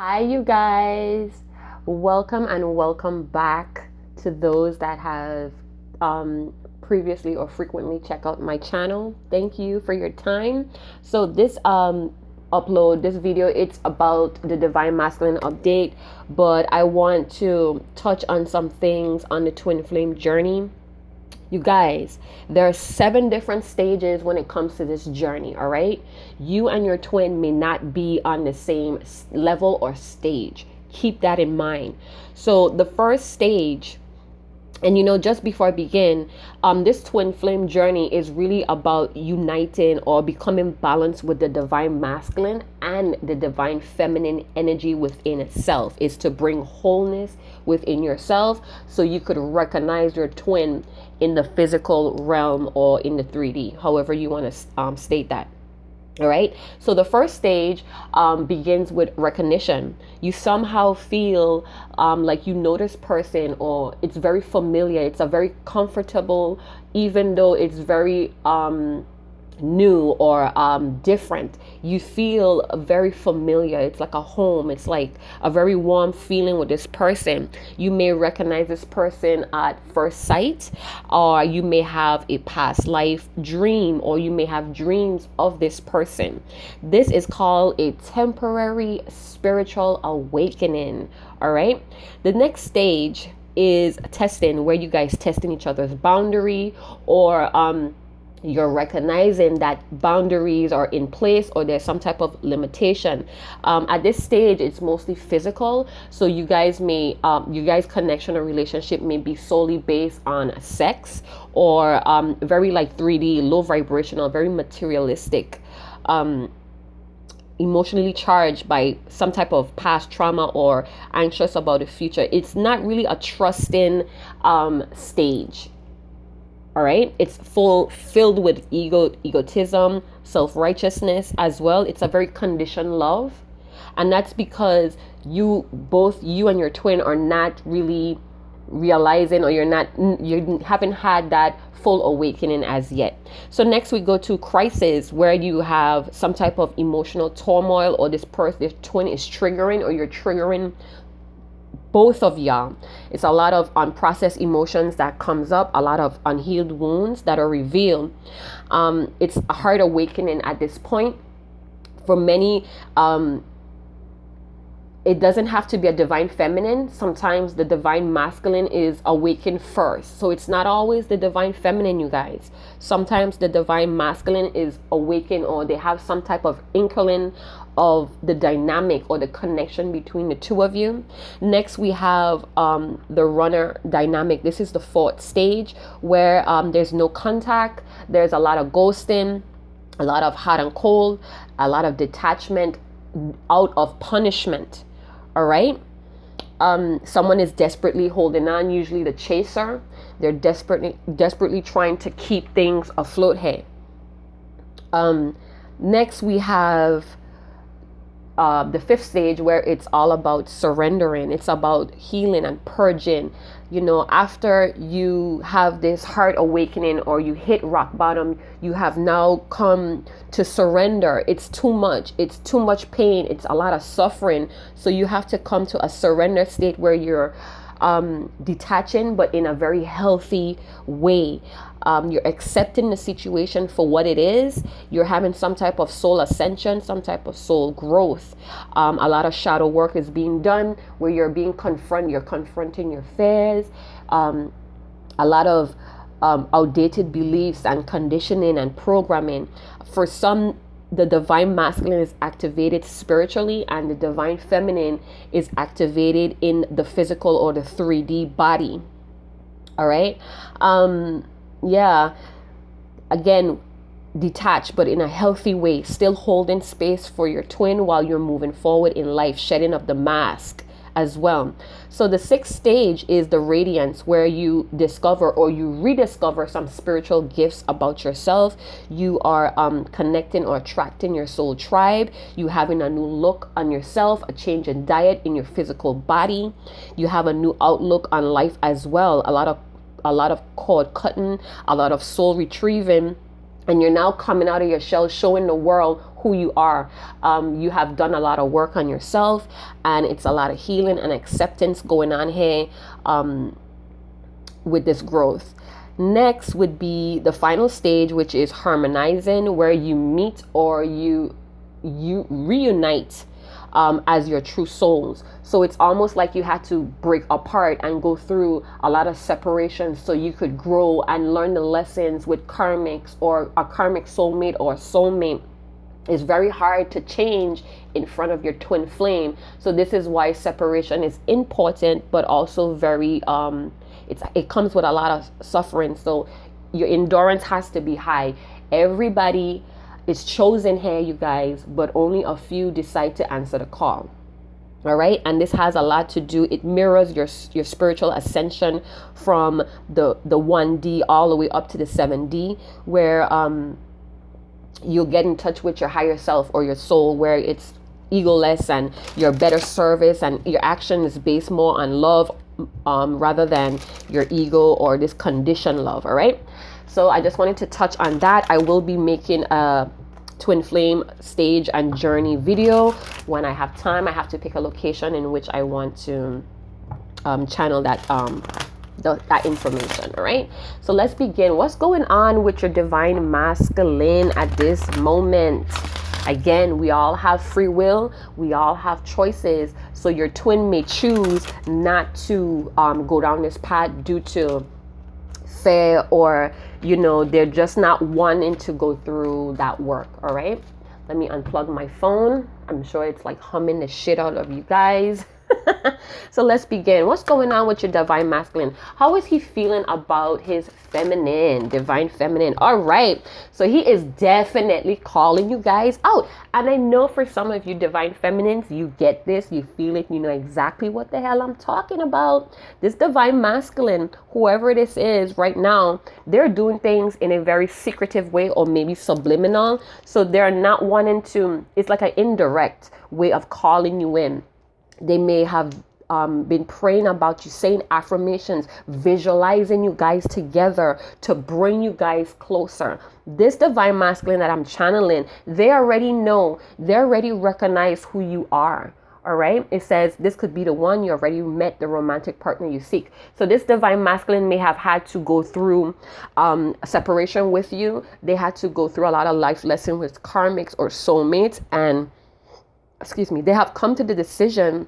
Hi, you guys. Welcome and welcome back to those that have previously or frequently check out my channel. Thank you for your time. So this video, it's about the Divine Masculine update, but I want to touch on some things on the twin flame journey. You guys, there are 7 different stages when it comes to this journey, all right? You and your twin may not be on the same level or stage. Keep that in mind. So the first stage, and just before I begin, this twin flame journey is really about uniting or becoming balanced with the divine masculine and the divine feminine energy within itself. Is to bring wholeness within yourself so you could recognize your twin in the physical realm or in the 3D, however you want to state that. All right. So the first stage begins with recognition. You somehow feel like you know this person, or it's very familiar. It's a very comfortable, even though it's very new or different. You feel very familiar. It's like a home. It's like a very warm feeling with this person. You may recognize this person at first sight, or you may have a past life dream, or you may have dreams of this person. This is called a temporary spiritual awakening. All right. The next stage is testing, where you guys testing each other's boundary, or you're recognizing that boundaries are in place or there's some type of limitation. At this stage, it's mostly physical. So you guys connection or relationship may be solely based on sex, or very like 3D, low vibrational, very materialistic, emotionally charged by some type of past trauma or anxious about the future. It's not really a trusting stage. All right, it's filled with egotism, self-righteousness as well. It's a very conditioned love, and that's because you and your twin are not really realizing, or you haven't had that full awakening as yet. So next we go to crisis, where you have some type of emotional turmoil, or this twin is triggering, or you're triggering both of y'all. It's a lot of unprocessed emotions that comes up, a lot of unhealed wounds that are revealed. It's a hard awakening at this point. For many, it doesn't have to be a divine feminine. Sometimes the divine masculine is awakened first. So it's not always the divine feminine, you guys. Sometimes the divine masculine is awakened, or they have some type of inkling of the dynamic or the connection between the two of you. Next, we have the runner dynamic. This is the 4th stage, where there's no contact. There's a lot of ghosting, a lot of hot and cold, a lot of detachment out of punishment. All right. Someone is desperately holding on, usually the chaser. They're desperately trying to keep things afloat here. Next, we have the 5th stage, where it's all about surrendering. It's about healing and purging. After you have this heart awakening, or you hit rock bottom, you have now come to surrender. It's too much pain, it's a lot of suffering. So you have to come to a surrender state, where you're detaching, but in a very healthy way. You're accepting the situation for what it is. You're having some type of soul ascension, some type of soul growth. A lot of shadow work is being done, where you're confronting your fears. A lot of outdated beliefs and conditioning and programming. For some, the divine masculine is activated spiritually, and the divine feminine is activated in the physical or the 3D body. All right. Again, detached, but in a healthy way, still holding space for your twin while you're moving forward in life, shedding of the mask as well. So the 6th stage is the radiance, where you discover or you rediscover some spiritual gifts about yourself. You are connecting or attracting your soul tribe. You having a new look on yourself, a change in diet in your physical body. You have a new outlook on life as well. A lot of cord cutting, a lot of soul retrieving, and you're now coming out of your shell, showing the world who you are. You have done a lot of work on yourself, and it's a lot of healing and acceptance going on here with this growth. Next would be the final stage, which is harmonizing, where you meet or you reunite as your true souls. So it's almost like you had to break apart and go through a lot of separation so you could grow and learn the lessons with karmics or a karmic soulmate or soulmate. It's very hard to change in front of your twin flame. So this is why separation is important, but also very it comes with a lot of suffering. So your endurance has to be high. Everybody is chosen here, you guys, but only a few decide to answer the call. All right, and this has a lot to do, it mirrors your spiritual ascension from the 1D all the way up to the 7D, where you'll get in touch with your higher self or your soul, where it's egoless and your better service, and your action is based more on love rather than your ego or this conditioned love. All right, so I just wanted to touch on that. I will be making a twin flame stage and journey video when I have time. I have to pick a location in which I want to channel that that information. All right, so let's begin. What's going on with your divine masculine at this moment? Again, we all have free will, we all have choices. So your twin may choose not to go down this path due to fear, or they're just not wanting to go through that work. All right, let me unplug my phone. I'm sure it's like humming the shit out of you guys. So let's begin. What's going on with your divine masculine? How is he feeling about his feminine, divine feminine? All right, so he is definitely calling you guys out. And I know for some of you divine feminines, you get this, you feel it, you know exactly what the hell I'm talking about. This divine masculine, whoever this is right now, they're doing things in a very secretive way, or maybe subliminal. So they're not wanting to, it's like an indirect way of calling you in. They may have been praying about you, saying affirmations, visualizing you guys together to bring you guys closer. This divine masculine that I'm channeling, they already know, they already recognize who you are. All right, it says this could be the one. You already met the romantic partner you seek. So this divine masculine may have had to go through separation with you. They had to go through a lot of life lessons with karmics or soulmates, and they have come to the decision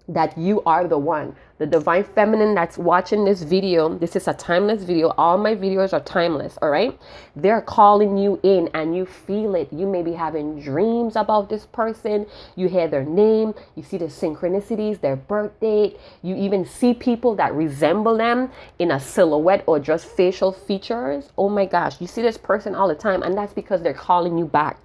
that you are the one. The divine feminine that's watching this video, this is a timeless video. All my videos are timeless. All right, they're calling you in, and you feel it. You may be having dreams about this person. You hear their name, you see the synchronicities, their birth date. You even see people that resemble them in a silhouette or just facial features. Oh my gosh, you see this person all the time, and that's because they're calling you back.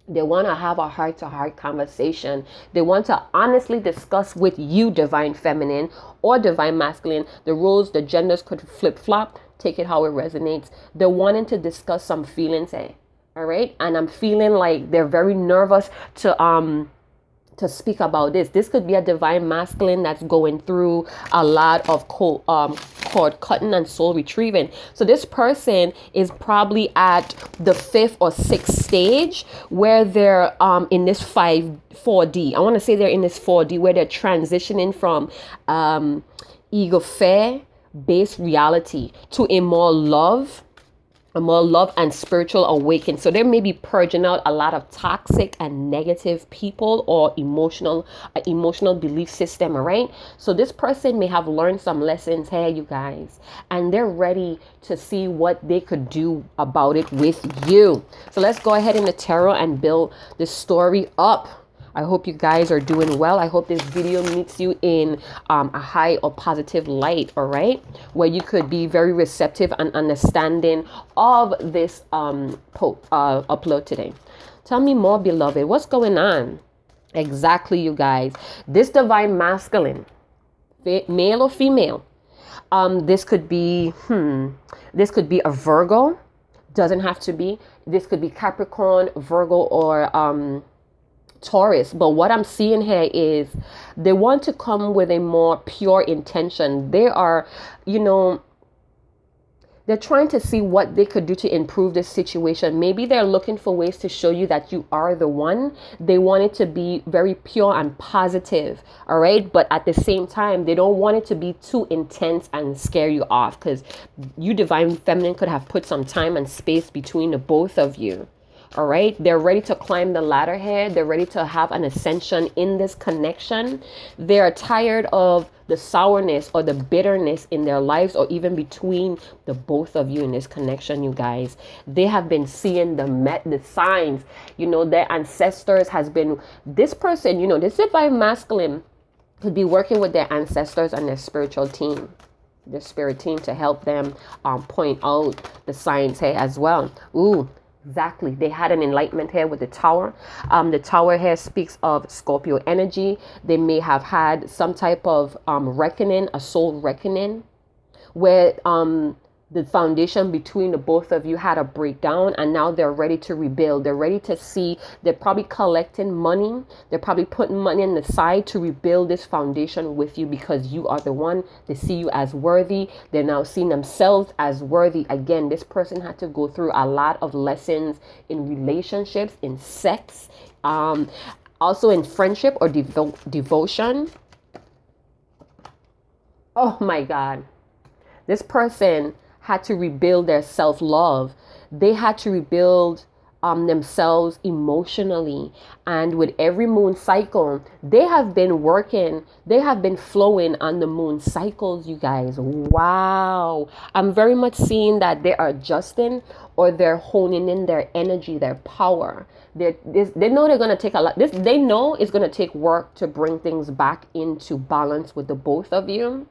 They want to have a heart-to-heart conversation. They want to honestly discuss with you, divine feminine or divine masculine. The roles, the genders could flip-flop. Take it how it resonates. They're wanting to discuss some feelings, all right? And I'm feeling like they're very nervous to speak about this. This could be a divine masculine that's going through a lot of cord cutting and soul retrieving. So this person is probably at the 5th or 6th stage, where they're in this 4D. I want to say they're in this 4D, where they're transitioning from ego fair based reality to a more love and spiritual awakening. So they may be purging out a lot of toxic and negative people or emotional belief system. All right, so this person may have learned some lessons here, you guys, and they're ready to see what they could do about it with you. So let's go ahead in the tarot and build this story up. I hope you guys are doing well. I hope this video meets you in a high or positive light, all right? Where you could be very receptive and understanding of this upload today. Tell me more, beloved. What's going on? Exactly, you guys. This divine masculine, male or female, this could be a Virgo. Doesn't have to be. This could be Capricorn, Virgo, or Taurus. But what I'm seeing here is they want to come with a more pure intention. They are, They're trying to see what they could do to improve this situation. Maybe they're looking for ways to show you that you are the one. They want it to be very pure and positive, all right? But at the same time, they don't want it to be too intense and scare you off, because you, Divine Feminine, could have put some time and space between the both of you. All right, they're ready to climb the ladder here. They're ready to have an ascension in this connection. They're tired of the sourness or the bitterness in their lives, or even between the both of you in this connection, you guys. They have been seeing the signs. You know, their ancestors has been, this person, you know, this Divine Masculine could be working with their ancestors and their spiritual team. Their spirit team to help them point out the signs here as well. Ooh. Exactly. They had an enlightenment here with the tower. The tower here speaks of Scorpio energy. They may have had some type of reckoning, a soul reckoning, where the foundation between the both of you had a breakdown, and now they're ready to rebuild. They're ready to see, they're probably collecting money. They're probably putting money on the side to rebuild this foundation with you, because you are the one. They see you as worthy. They're now seeing themselves as worthy. Again, this person had to go through a lot of lessons in relationships, in sex, also in friendship or devotion. Oh my God. This person had to rebuild their self-love. They had to rebuild themselves emotionally. And with every moon cycle, they have been working, they have been flowing on the moon cycles, you guys. Wow. I'm very much seeing that they are adjusting, or they're honing in their energy, their power. They know they're going to take a lot. They know it's going to take work to bring things back into balance with the both of you.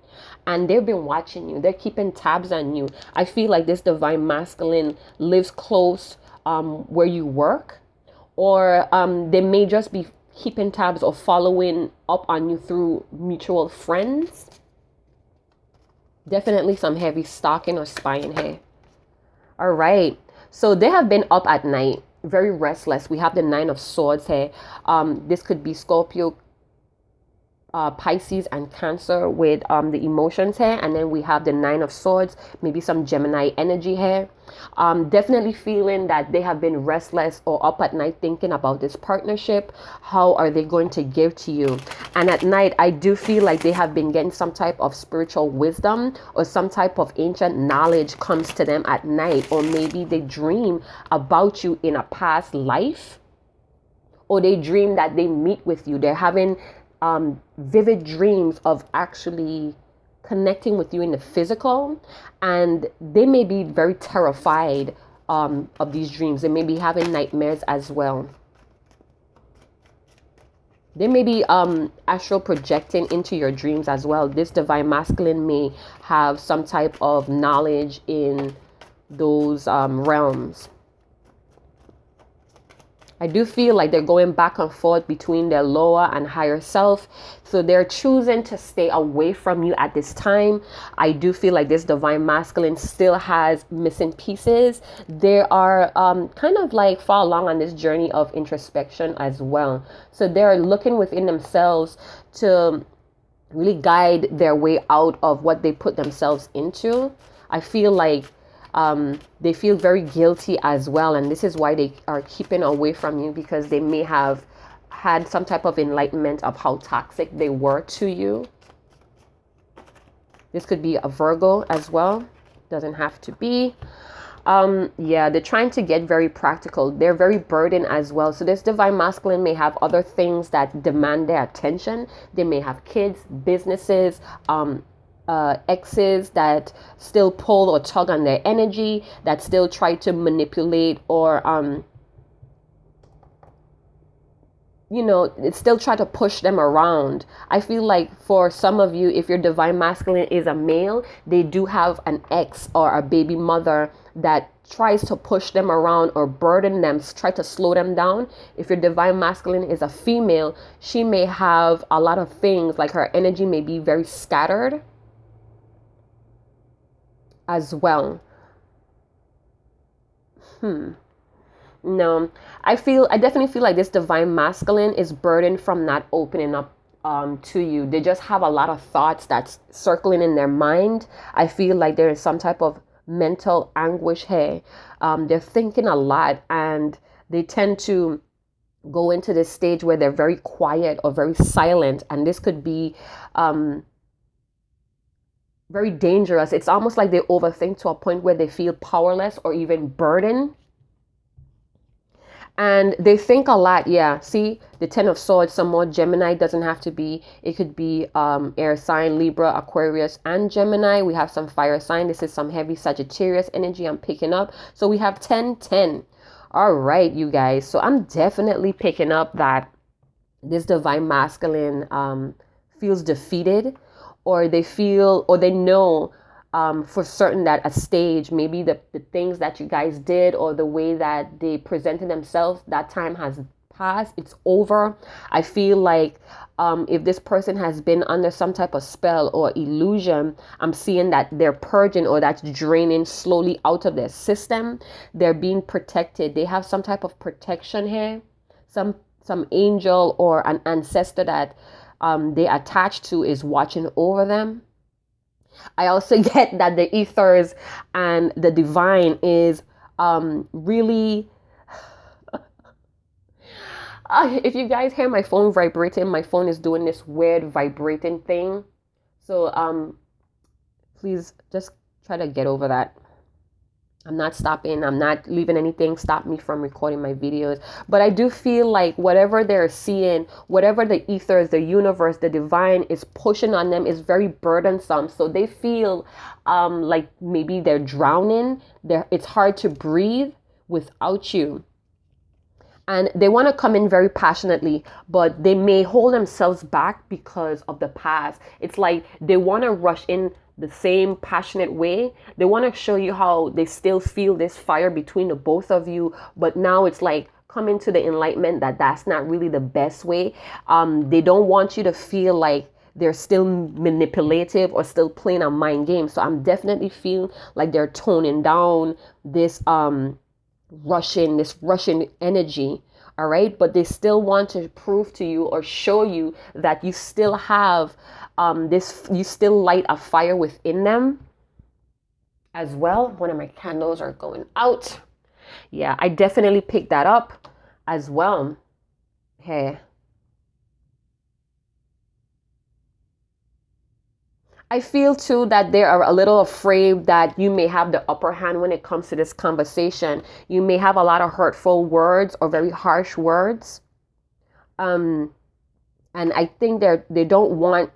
And they've been watching you. They're keeping tabs on you. I feel like this Divine Masculine lives close where you work, or they may just be keeping tabs or following up on you through mutual friends. Definitely some heavy stalking or spying here. All right. So they have been up at night, very restless. We have the 9 of Swords here. This could be Scorpio, Pisces and Cancer with the emotions here. And then we have the 9 of Swords, maybe some Gemini energy here. Definitely feeling that they have been restless or up at night thinking about this partnership. How are they going to give to you? And at night, I do feel like they have been getting some type of spiritual wisdom, or some type of ancient knowledge comes to them at night. Or maybe they dream about you in a past life, or they dream that they meet with you. They're having vivid dreams of actually connecting with you in the physical, and they may be very terrified of these dreams. They may be having nightmares as well. They may be astral projecting into your dreams as well. This Divine Masculine may have some type of knowledge in those realms. I do feel like they're going back and forth between their lower and higher self. So they're choosing to stay away from you at this time. I do feel like this Divine Masculine still has missing pieces. They are kind of like far along on this journey of introspection as well. So they're looking within themselves to really guide their way out of what they put themselves into. I feel like they feel very guilty as well, and this is why they are keeping away from you, because they may have had some type of enlightenment of how toxic they were to you. This could be a Virgo as well, doesn't have to be. Yeah, they're trying to get very practical. They're very burdened as well. So this Divine Masculine may have other things that demand their attention. They may have kids, businesses, exes that still pull or tug on their energy, that still try to manipulate, or still try to push them around. I feel like for some of you, if your Divine Masculine is a male, they do have an ex or a baby mother that tries to push them around or burden them, try to slow them down. If your Divine Masculine is a female, she may have a lot of things, like her energy may be very scattered as well. No, I definitely feel like this Divine Masculine is burdened from not opening up to you. They just have a lot of thoughts that's circling in their mind. I feel like there is some type of mental anguish here. They're thinking a lot, and they tend to go into this stage where they're very quiet or very silent, and this could be very dangerous. It's almost like they overthink to a point where they feel powerless or even burdened. And they think a lot. Yeah, see the 10 of swords, some more Gemini. Doesn't have to be, it could be air sign, Libra, Aquarius, and Gemini. We have some fire sign. This is some heavy Sagittarius energy I'm picking up. So we have 10-10. All right, you guys, so I'm definitely picking up that this divine masculine feels defeated, or they feel, or they know for certain that a stage, maybe the things that you guys did or the way that they presented themselves, that time has passed. It's over. I feel like if this person has been under some type of spell or illusion, I'm seeing that they're purging, or that's draining slowly out of their system. They're being protected. They have some type of protection here. Some angel or an ancestor that they attach to is watching over them. I also get that the ethers and the divine is really if you guys hear my phone vibrating, my phone is doing this weird vibrating thing. So please just try to get over that. I'm not stopping. I'm not leaving anything stop me from recording my videos. But I do feel like whatever they're seeing, whatever the ethers, the universe, the divine is pushing on them is very burdensome. So they feel like maybe they're drowning. It's hard to breathe without you. And they want to come in very passionately, but they may hold themselves back because of the past. It's like they want to rush in the same passionate way. They want to show you how they still feel this fire between the both of you, but now it's like coming to the enlightenment that that's not really the best way. They don't want you to feel like they're still manipulative or still playing a mind game. So I'm definitely feeling like they're toning down this Russian energy. All right, but they still want to prove to you or show you that you still have you still light a fire within them as well. One of my candles are going out. Yeah, I definitely picked that up as well. Hey, I feel too that they are a little afraid that you may have the upper hand when it comes to this conversation. You may have a lot of hurtful words or very harsh words. And I think they don't want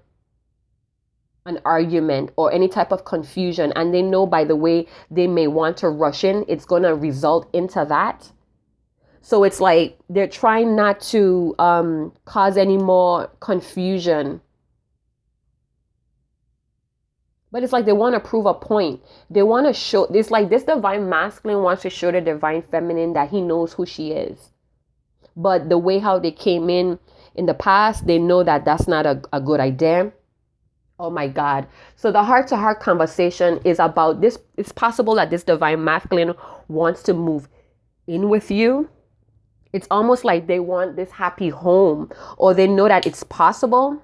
an argument or any type of confusion. And they know by the way they may want to rush in, it's going to result into that. So it's like they're trying not to cause any more confusion. But it's like they want to prove a point. They want to show, it's like this divine masculine wants to show the divine feminine that he knows who she is. But the way how they came in the past, they know that that's not a good idea. Oh my God. So the heart-to-heart conversation is about this. It's possible that this divine masculine wants to move in with you. It's almost like they want this happy home, or they know that it's possible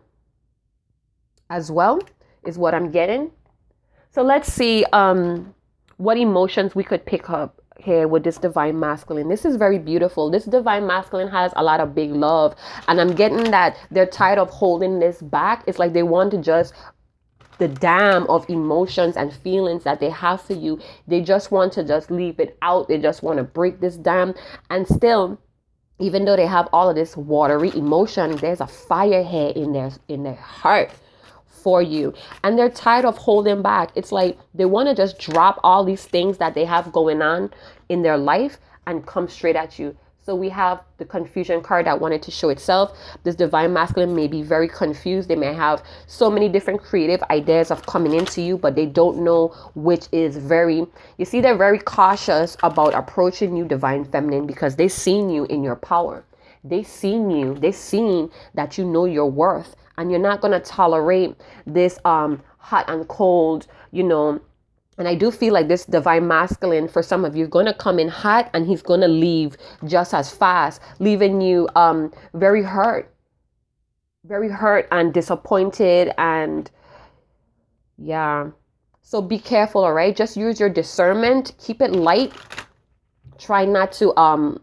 as well, is what I'm getting. So let's see what emotions we could pick up here with this divine masculine. This is very beautiful. This divine masculine has a lot of big love, and I'm getting that they're tired of holding this back. It's like they want to just, the dam of emotions and feelings that they have for you, they just want to just leave it out. They just want to break this dam. And still, even though they have all of this watery emotion, there's a fire here in their heart for you, and they're tired of holding back. It's like they want to just drop all these things that they have going on in their life and come straight at you. So we have the confusion card that wanted to show itself. This divine masculine may be very confused. They may have so many different creative ideas of coming into you, but they don't know which is very, you see, they're very cautious about approaching you, divine feminine, because they've seen you in your power. They've seen that you know your worth, and you're not going to tolerate this hot and cold, and I do feel like this divine masculine, for some of you, is going to come in hot, and he's going to leave just as fast, leaving you very hurt and disappointed. And yeah, So be careful, all right? Just use your discernment. Keep it light. Try not to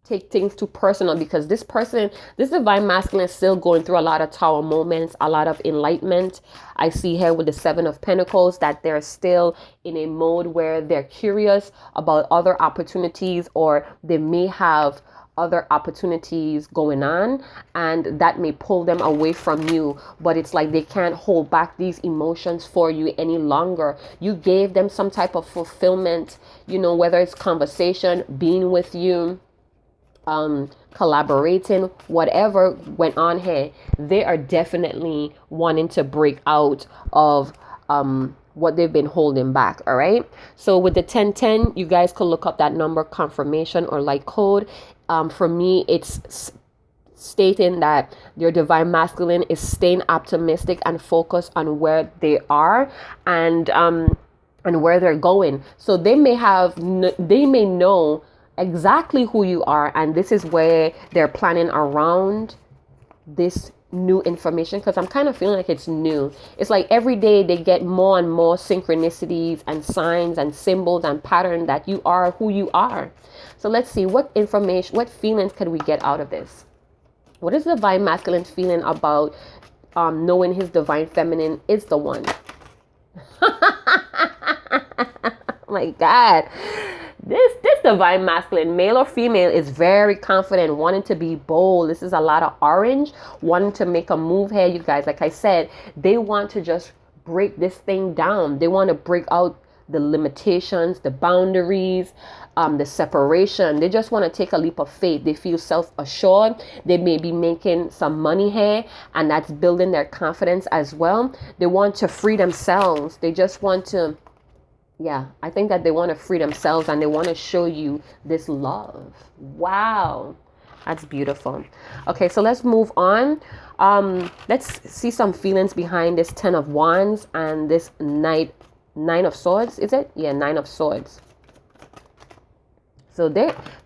take things too personal, because this divine masculine is still going through a lot of tower moments, a lot of enlightenment. I see here with the Seven of Pentacles that they're still in a mode where they're curious about other opportunities, or they may have other opportunities going on, and that may pull them away from you. But it's like they can't hold back these emotions for you any longer. You gave them some type of fulfillment, whether it's conversation, being with you, collaborating, whatever went on here. They are definitely wanting to break out of what they've been holding back. All right, so with the 1010, you guys could look up that number, confirmation or light code. For me, it's stating that your divine masculine is staying optimistic and focused on where they are and where they're going. So they may know exactly who you are, and this is where they're planning around this new information, because I'm kind of feeling like it's new. It's like every day they get more and more synchronicities and signs and symbols and pattern that you are who you are. So let's see what information, what feelings could we get out of this. What is the divine masculine feeling about knowing his divine feminine is the one? Oh my God. This divine masculine, male or female, is very confident, wanting to be bold. This is a lot of orange, wanting to make a move here, you guys. Like I said, they want to just break this thing down. They want to break out the limitations, the boundaries, the separation. They just want to take a leap of faith. They feel self-assured. They may be making some money here, and that's building their confidence as well. They want to free themselves. They just want to, I think that they want to free themselves, and they want to show you this love. Wow. That's beautiful. Okay, so let's move on. Let's see some feelings behind this 10 of Wands and this Nine of Swords. Is it? Yeah, Nine of Swords. So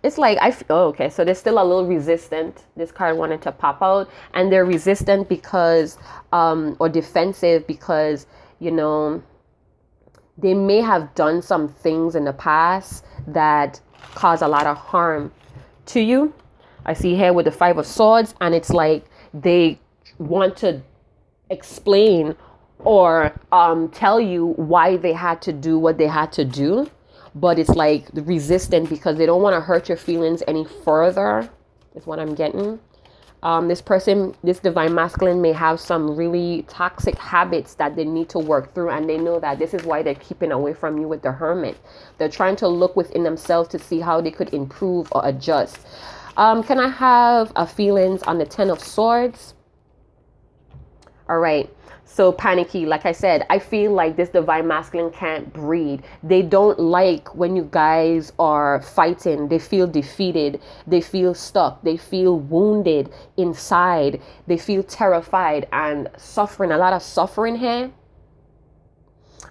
it's like, okay, so they're still a little resistant. This card wanted to pop out, and they're resistant because, or defensive because, they may have done some things in the past that cause a lot of harm to you. I see here with the Five of Swords, and it's like they want to explain or tell you why they had to do what they had to do. But it's like resistant because they don't want to hurt your feelings any further, is what I'm getting. This person, this divine masculine, may have some really toxic habits that they need to work through, and they know that this is why they're keeping away from you with the Hermit. They're trying to look within themselves to see how they could improve or adjust. Can I have a feelings on the 10 of Swords? All right. So panicky, like I said, I feel like this divine masculine can't breathe. They don't like when you guys are fighting. They feel defeated. They feel stuck. They feel wounded inside. They feel terrified and suffering. A lot of suffering here.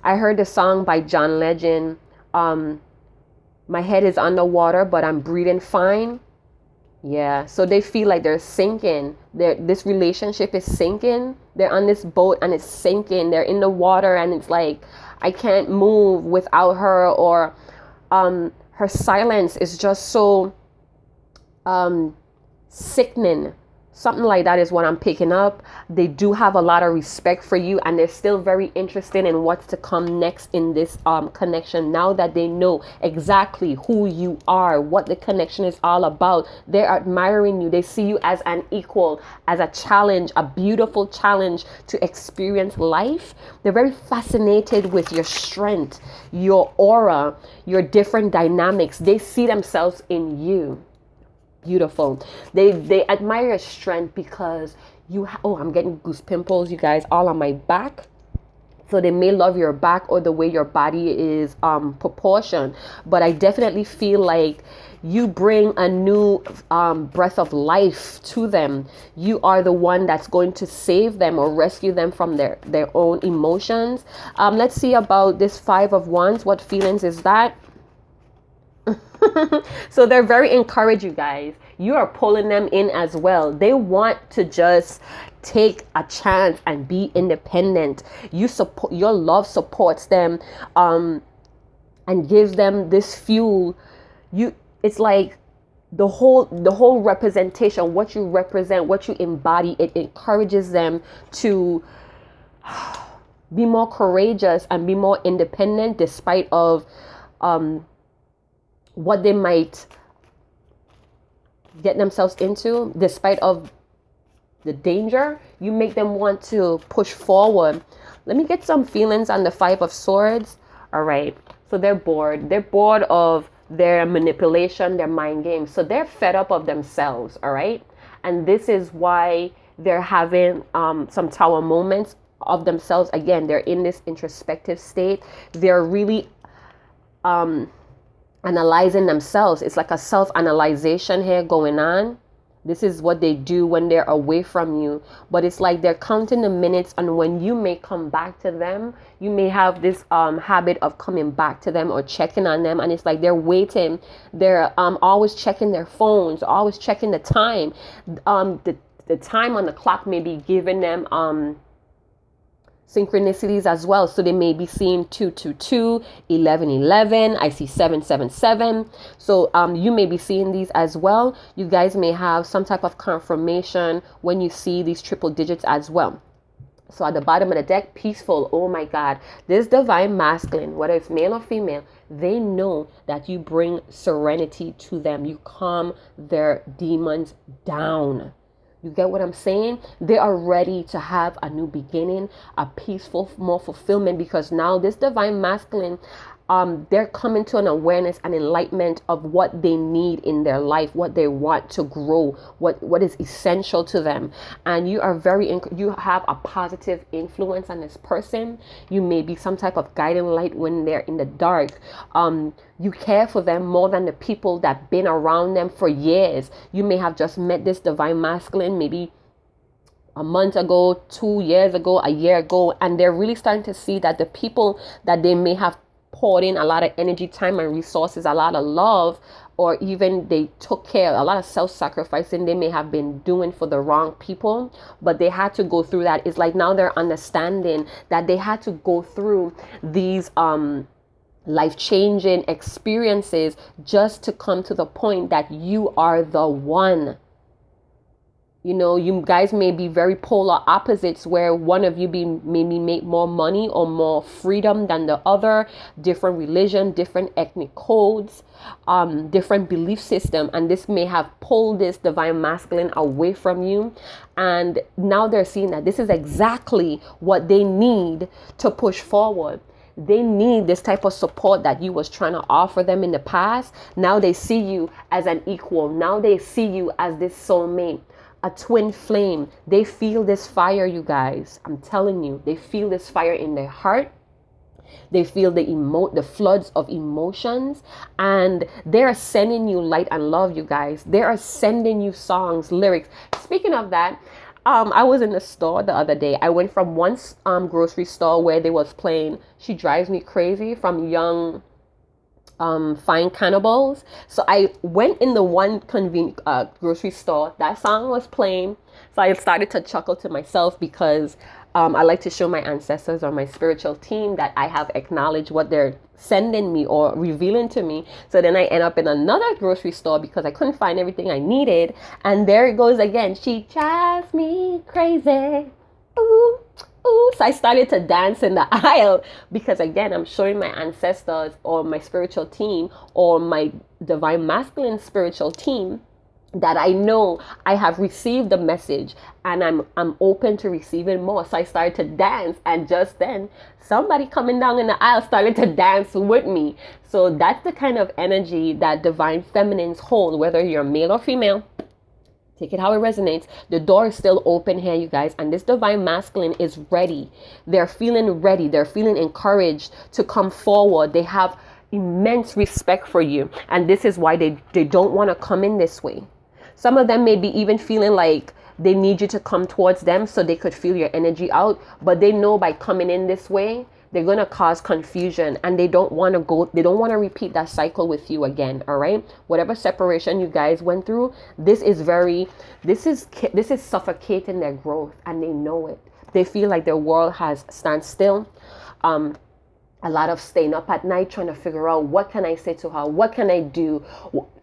I heard the song by John Legend. My head is underwater, but I'm breathing fine. Yeah, so they feel like they're sinking. This relationship is sinking. They're on this boat and it's sinking. They're in the water and it's like, I can't move without her, or her silence is just so sickening. Something like that is what I'm picking up. They do have a lot of respect for you, and they're still very interested in what's to come next in this connection. Now that they know exactly who you are, what the connection is all about, they're admiring you. They see you as an equal, as a challenge, a beautiful challenge to experience life. They're very fascinated with your strength, your aura, your different dynamics. They see themselves in you. Beautiful. They admire your strength because I'm getting goose pimples, you guys, all on my back. So they may love your back or the way your body is proportioned. But I definitely feel like you bring a new breath of life to them. You are the one that's going to save them or rescue them from their own emotions. Let's see about this Five of Wands. What feelings is that? So they're very encouraged, you guys. You are pulling them in as well. They want to just take a chance and be independent. You support, your love supports them, and gives them this fuel. It's like the whole representation, what you represent, what you embody, it encourages them to be more courageous and be more independent despite of what they might get themselves into, despite of the danger. You make them want to push forward. Let me get some feelings on the Five of Swords. All right, so they're bored of their manipulation, their mind games. So they're fed up of themselves. All right, and this is why they're having some tower moments of themselves. Again, they're in this introspective state. They're really analyzing themselves. It's like a self-analyzation here going on. This is what they do when they're away from you. But it's like they're counting the minutes on when you may come back to them. You may have this habit of coming back to them or checking on them. And it's like they're waiting. They're always checking their phones, always checking the time. The time on the clock may be giving them synchronicities as well. So they may be seeing 222, 1111. I see 777. So you may be seeing these as well. You guys may have some type of confirmation when you see these triple digits as well. So at the bottom of the deck, peaceful. Oh my God, this divine masculine, whether it's male or female, they know that you bring serenity to them. You calm their demons down. You get what I'm saying? They are ready to have a new beginning, a peaceful, more fulfillment, because now this divine masculine, they're coming to an awareness and enlightenment of what they need in their life, what they want to grow, what is essential to them. And you are you have a positive influence on this person. You may be some type of guiding light when they're in the dark. You care for them more than the people that been around them for years. You may have just met this divine masculine maybe a month ago, 2 years ago, a year ago, and they're really starting to see that the people that they may have poured in a lot of energy, time, and resources, a lot of love, or even they took care, a lot of self-sacrificing they may have been doing for the wrong people, but they had to go through that. It's like now they're understanding that they had to go through these life-changing experiences just to come to the point that you are the one. You know, you guys may be very polar opposites, where one of you maybe make more money or more freedom than the other, different religion, different ethnic codes, different belief system. And this may have pulled this divine masculine away from you. And now they're seeing that this is exactly what they need to push forward. They need this type of support that you was trying to offer them in the past. Now they see you as an equal. Now they see you as this soulmate, a twin flame. They feel this fire, you guys. I'm telling you, they feel this fire in their heart. They feel the floods of emotions, and they're sending you light and love, you guys. They are sending you songs, lyrics. Speaking of that, I was in the store the other day. I went from one grocery store where they was playing She Drives Me Crazy from Young Fine Cannibals. So I went in the one convenient grocery store. That song was playing. So I started to chuckle to myself because I like to show my ancestors or my spiritual team that I have acknowledged what they're sending me or revealing to me. So then I end up in another grocery store because I couldn't find everything I needed. And there it goes again. She drives me crazy. Ooh. Ooh. So I started to dance in the aisle because, again, I'm showing my ancestors or my spiritual team or my divine masculine spiritual team that I know I have received the message and I'm open to receiving more. So I started to dance, and just then somebody coming down in the aisle started to dance with me. So that's the kind of energy that divine feminines hold, whether you're male or female. Take it how it resonates. The door is still open here, you guys. And this divine masculine is ready. They're feeling ready. They're feeling encouraged to come forward. They have immense respect for you. And this is why they don't want to come in this way. Some of them may be even feeling like they need you to come towards them so they could feel your energy out. But they know by coming in this way, they're going to cause confusion, and they don't want to repeat that cycle with you again. All right, whatever separation you guys went through, this is suffocating their growth, and they know it. They feel like their world has stand still. A lot of staying up at night trying to figure out, what can I say to her, what can I do,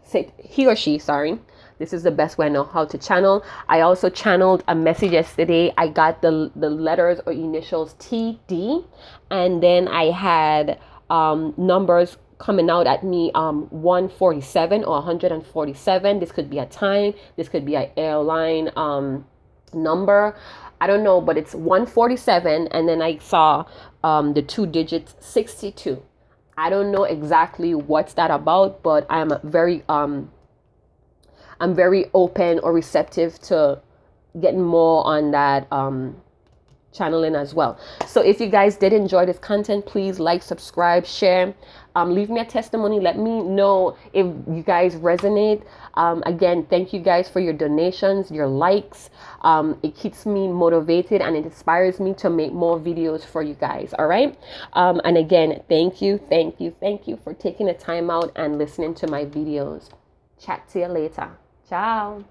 say he or she, sorry. This is the best way I know how to channel. I also channeled a message yesterday. I got the letters or initials TD, and then I had numbers coming out at me, 147 or 147. This could be a time, this could be an airline number, I don't know, but it's 147, and then I saw the 2 digits 62. I don't know exactly what's that about, but I'm very open or receptive to getting more on that channeling as well. So if you guys did enjoy this content, please like, subscribe, share, leave me a testimony. Let me know if you guys resonate. Again, thank you guys for your donations, your likes. It keeps me motivated, and it inspires me to make more videos for you guys. All right. And again, thank you for taking the time out and listening to my videos. Chat to you later. Ciao.